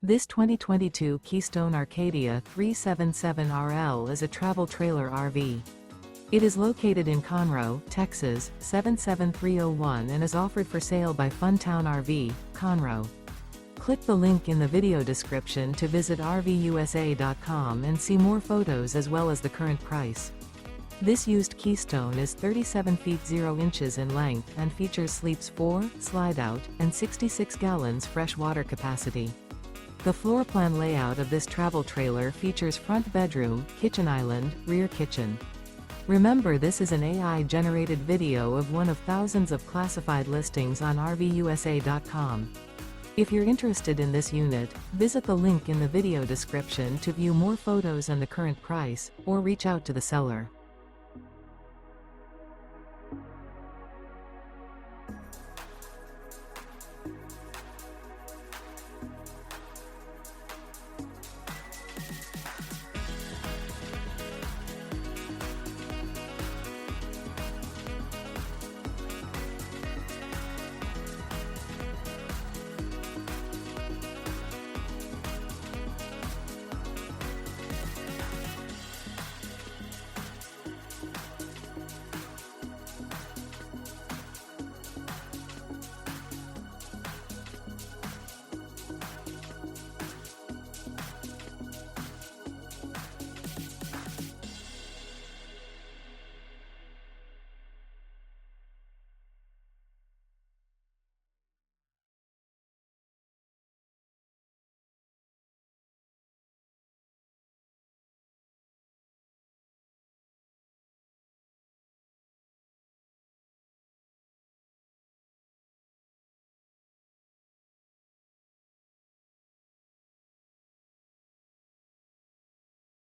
This 2022 Keystone Arcadia 377RL is a travel trailer RV. It is located in Conroe, Texas, 77301 and is offered for sale by Funtown RV, Conroe. Click the link in the video description to visit RVUSA.com and see more photos as well as the current price. This used Keystone is 37 feet 0 inches in length and features sleeps 4, Slideout, and 66 gallons fresh water capacity. The floor plan layout of this travel trailer features front bedroom, kitchen island, rear kitchen. Remember, this is an AI-generated video of one of thousands of classified listings on RVUSA.com. If you're interested in this unit, visit the link in the video description to view more photos and the current price, or reach out to the seller.